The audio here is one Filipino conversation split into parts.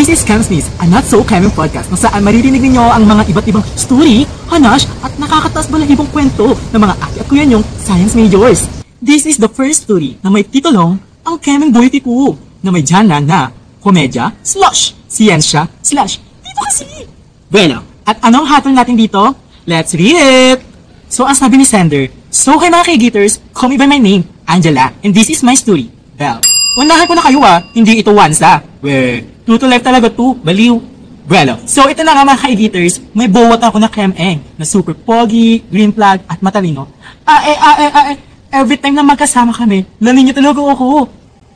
This is Chemsneeze, a not so Chem podcast kung saan maririnig ninyo ang mga iba't ibang story, hanash, at nakakataas balahibong kwento ng mga ate at kuya nyong science majors. This is the first story na may titulong Ang Chem Boyfie Ko na may dyanan na komedya, siyensya, dito kasi. Bueno, at anong hatol natin dito? Let's read it! So, ang sabi ni Sender, so kay mga kay-geaters, call me by my name, Angela, and this is my story. Well, unahan ko na kayo hindi ito once true to life talaga to, baliw. Bueno, so ito na nga mga kay-geaters, may bowat ako na Chem-Eng, na super pogi, green flag, at matalino. Every time na magkasama kami, lamin niyo talaga ako.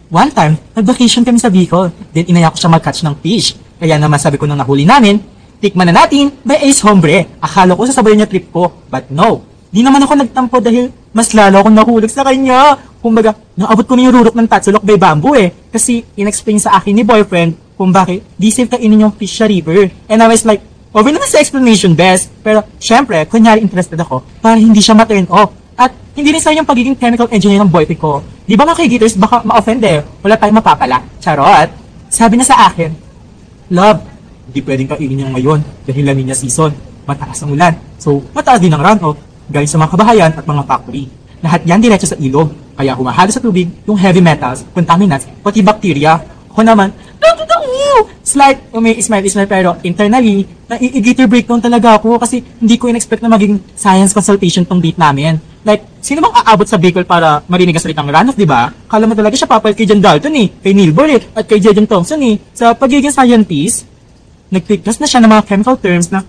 One time, nag-vacation kami sa Bicol, then inaya ko siya mag-catch ng fish. Kaya naman sabi ko nung nahuli namin, tikman na natin by Ace Hombre. Akala ko sasabay niya trip ko, but no. Di naman ako nagtampo dahil mas lalo akong nahulog sa kanya. Kumbaga, naabot ko na yung rurok ng Tatsulok by Bamboo Kasi in-explain sa akin ni boyfriend kung bakit di safe kainin yung fish sa river. And I was like, over naman sa explanation best. Pero syempre, kunyari interested ako para hindi siya ma-turn off. At hindi rin sa yung pagiging chemical engineer ng boyfriend ko. Di ba mga kay-geaters, baka ma-offend wala tayong mapapala. Charot. Sabi na sa akin, love, hindi pwedeng kainin niya ngayon dahil La Nina season. Mataas ang ulan. So, mataas din ang runoff galing sa mga kabahayan at mga factory. Lahat yan diretso sa ilog. Kaya humahalo sa tubig yung heavy metals, contaminants, pati bacteria. Ako naman, slight, smile pero internally, nai-geater breakdown talaga ako kasi hindi ko in-expect na maging science consultation tong date namin. Like, sino bang aabot sa Bicol para marinig ang salitang runoff, di ba? Kala mo talaga siya papal kay John Dalton kay Neil Bohr at kay J.J. Thompson Sa pagiging scientist, nag-class na siya ng mga chemical terms na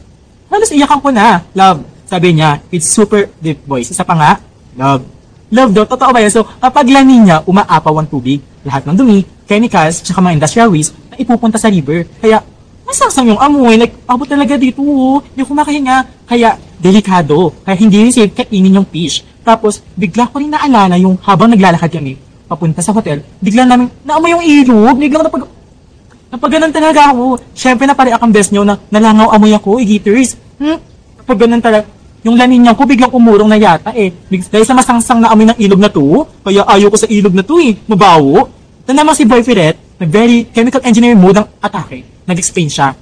halos iyakan ko na. Love, sabi niya, it's super deep voice. Isa pa nga, love. Love daw, totoo ba yan? So, kapag lanin niya, umaapaw ang tubig. Lahat ng dumi, chemicals, tsaka mga industrial waste na ipupunta sa river. Kaya, masasang yung amoy. Like, abot talaga dito. Hindi ko makahinga. Kaya, delikado. Kaya hindi rin safe kainin yung fish. Tapos, bigla ko rin naalala yung habang naglalakad kami, papunta sa hotel, bigla namin, naamoy yung ilog. Bigla ko napaganon talaga ako. Siyempre, napariak ang best nyo na nalangaw amoy ako, geaters. Napaganon talaga. Yung lanin niya ko biglang umurong na yata Dahil sa masangsang na amoy ng ilog na to, kaya ayaw ko sa ilog na to mabawo. Ito naman si Boyfriend, nag-very chemical engineering mode ang atake. Nag-explain siya.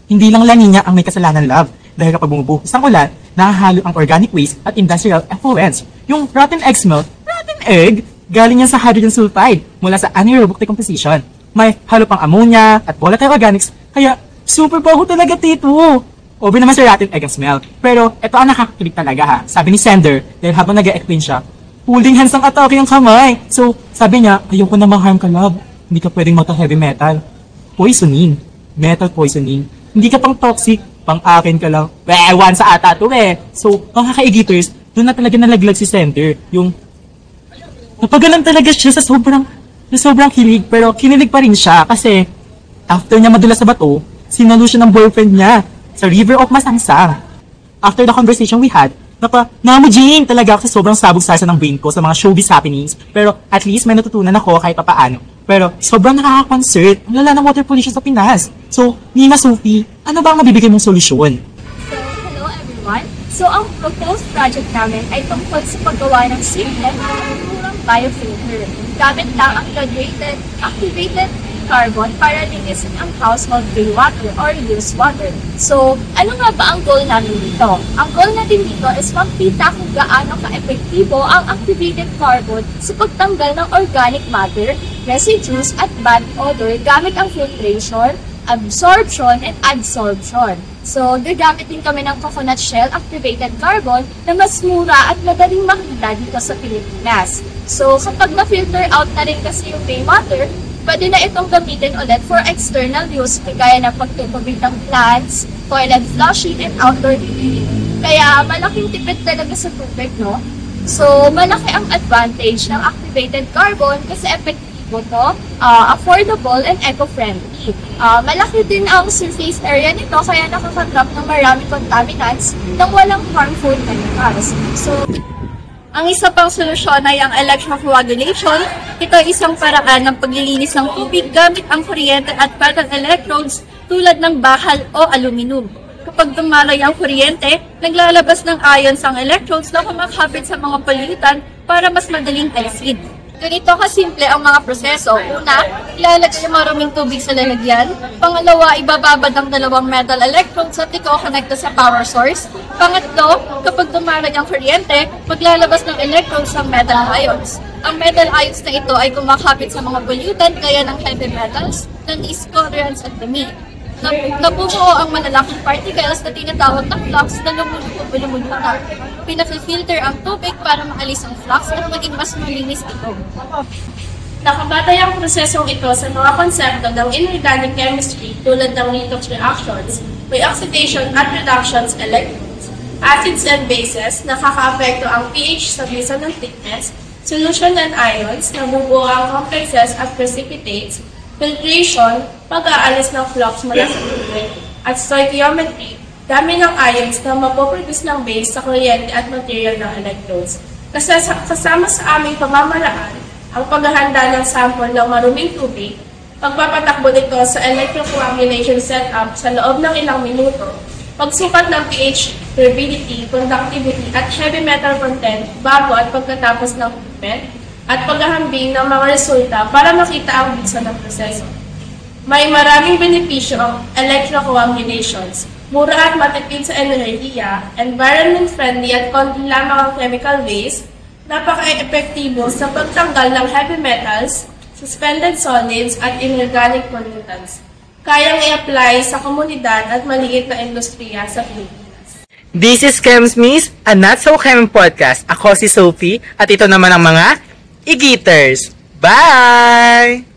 Hindi lang lanin niya ang may kasalanan, love. Dahil kapag bumubuhos ang ulan, nakahalo ang organic waste at industrial effluents. Yung rotten egg smell, rotten egg, galing yan sa hydrogen sulfide mula sa anaerobic decomposition. May halo pang ammonia at volatile organics, kaya super baho talaga tito. Over naman sa rotten egg ang smell. Pero ito ang nakakakilig talaga Sabi ni Sender, dahil habang nag-e-explain siya, holding hands ang atake yung kamay. So, sabi niya, ayoko na ma-harm ka, love. Hindi ka pwedeng heavy metal. Poisoning. Metal poisoning. Hindi ka pang toxic. Pang akin ka lang. Ewan sa ata to So, mga kaigeaters, doon na talaga nalaglag si Sender. Yung, napagalan talaga siya sa sobrang kilig. Pero kinilig pa rin siya kasi after niya madulas sa bato, sinalo siya ng boyfriend niya sa River of Masangsang. After the conversation we had, namujing talaga ako sa sobrang sabog-sasa ng brain ko sa mga showbiz happenings. Pero at least may natutunan ako kahit papaano. Pero sobrang nakaka-concert. Ang lala ng water pollution sa Pinas. So, Nina Sophie, ano ba ang mabibigay mong solusyon? So, hello everyone. So, ang proposed project namin ay tungkol sa paggawa ng simple at naturang biofilter. Gamit lang ang graduated, activated carbon para linisin ang household rainwater or used water. So, ano nga ba ang goal namin dito? Ang goal natin dito is makita kung gaano ka-epektibo ang activated carbon sa pagtanggal ng organic matter, residues, at bad odor gamit ang filtration, absorption, and adsorption. So, gagamit din kami ng coconut shell activated carbon na mas mura at madaling makita dito sa Pilipinas. So, kapag na-filter out na rin kasi yung rainwater, pwede na itong gamitin ulit for external use kagaya ng pagtutubig ng plants, toilet flushing, and outdoor heating. Kaya malaking tipid talaga sa tubig, no? So, malaki ang advantage ng activated carbon kasi epektibo to, affordable, and eco-friendly. Malaki din ang surface area nito kaya nakakatrap ng maraming contaminants nang walang harmful chemicals. So, ang isa pang solusyon ay ang electrocoagulation. Ito ay isang paraan ng paglilinis ng tubig gamit ang kuryente at metal electrodes tulad ng bakal o aluminum. Kapag dumalay ang kuryente, naglalabas ng ions ang electrodes na kumakapit sa mga pollutant para mas madaling alisin. Ganito kasimple ang mga proseso. Una, ilalagay ang maruming tubig sa lalagyan. Pangalawa, ibababad ang dalawang metal electrodes at iko-connect sa power source. Pangatlo, kapag dumarag ang kuryente, maglalabas ng electrodes ang metal ions. Ang metal ions na ito ay kumakapit sa mga pollutant gaya ng heavy metals, ng discolourants at dumi. Nabubuo ang malalaking particles na tinatawag na flux na lumulutang. Pinafilter ang tubig para maalis ang flux at maging mas malinis ito. Nakabatay ang prosesong ito sa mga konsepto ng inorganic chemistry tulad ng redox reactions, reoxidation at reductions electrons, acids and bases, nakaka-apekto ang pH sa bisa ng thickness, solution and ions, nabubuo ang complexes at precipitates, filtration, pag-aalis ng flux mula sa tubig, at stoichiometry, dami ng ions na mapoproduce ng base sa kuryente at material ng electrodes. Kasama sa aming pamamaraan, ang paghahanda ng sample ng maruming tubig, pagpapatakbo nito sa electrocoagulation setup sa loob ng ilang minuto, pagsukat ng pH, turbidity, conductivity, at heavy metal content bago at pagkatapos ng treatment, at paghahambing ng mga resulta para makita ang bisa ng proseso. May maraming benepisyo ang electrocoagulations. Mura at matipid sa enerhiya, environment-friendly at konti lamang ang chemical waste, napaka-epektibo sa pagtanggal ng heavy metals, suspended solids, at inorganic pollutants. Kayang i-apply sa komunidad at maliit na industriya sa Pilipinas. This is Chemsmiss, a Not So Chem podcast. Ako si Sophie at ito naman ang mga Igiters. Bye!